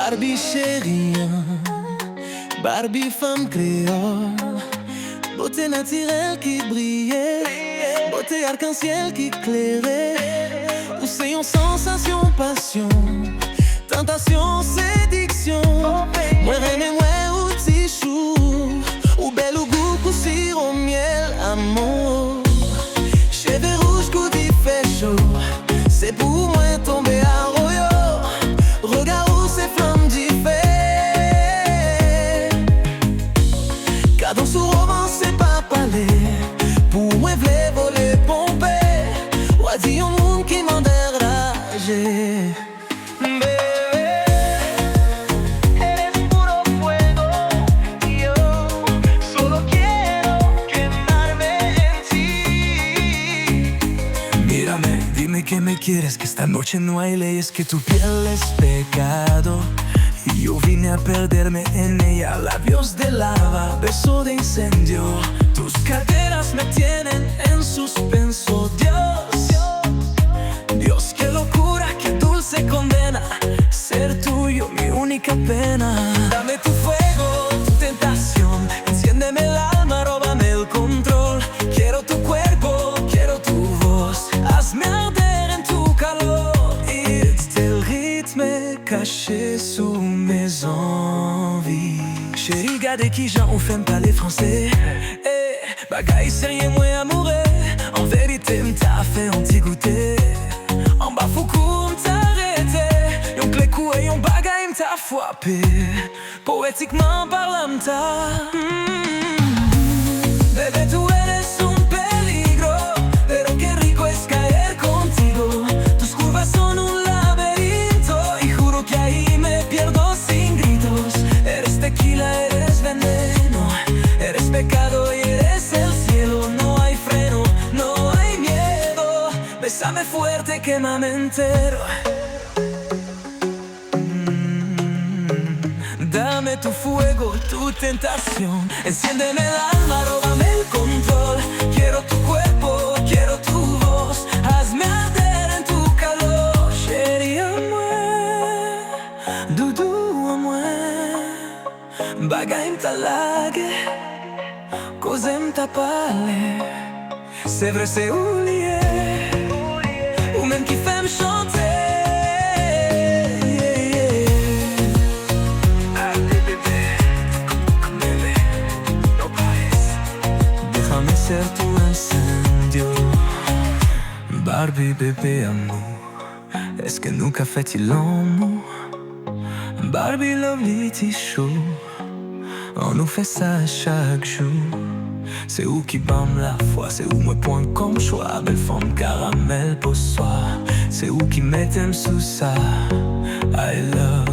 Barbie chérie, Barbie femme créole, beauté naturelle qui brillait, beauté arc-en-ciel qui éclairait. Ou c'est une sensation, passion, tentation, séduction. Moi reine, moi ou tichou, ou belle ou goût, ou sirop, miel, amour. Cheveux rouges, coup d'y fait chaud, c'est pour moi tomber à royo. Regarde où ces flammes d'y fait. Cadon sous roman, c'est pas parler. Pour moi, v'lait voler, pomper. Ou a dit un monde qui m'en dérager. Que me quieres, que esta noche no hay leyes, que tu piel es pecado. Y yo vine a perderme en ella, labios de lava, beso de incendio. Tus caderas me tienen en suspenso, Dios. Dios, qué locura, qué dulce condena, ser tuyo mi única pena. Dame tu fuego, tu tentación, enciéndeme el alma, róbame el control. Quiero tu cuerpo, quiero tu voz, hazme arder caché sous mes envies. Chérie, regardez qui j'en ou femme parler français. Eh, bagaille sérieux, moi amoureux. En vérité, m't'a fait anti-goûter. En bas foucou, m't'a arrêté. Yon clé cou et yon bagaille m't'a frappé. Poétiquement parlant, m't'a Bébé, tú eres un peligro, pero qué rico es caer contigo. Tus curvas son un tequila, eres veneno, eres pecado y eres el cielo. No hay freno, no hay miedo. Bésame fuerte, quémame entero. Dame tu fuego, tu tentación, enciéndeme el alma, róbame el control. Quiero tu cuerpo, quiero tu voz, hazme arder en tu calor. Chérie, à moi, doudou à moi. Bagay m'ta lage, cause m'ta parlé. C'est vrai, c'est oublié, ou même qui fait me chanter. Déjame ser tu incendio. Barbie, bébé, amour, est-ce que nunca fait-il l'amour? Barbie, lovely, tichou, on nous fait ça chaque jour. C'est où qui bam la foi, c'est où moi point comme choix. Belle femme caramel pour soi, c'est où qui m'aime sous ça. I love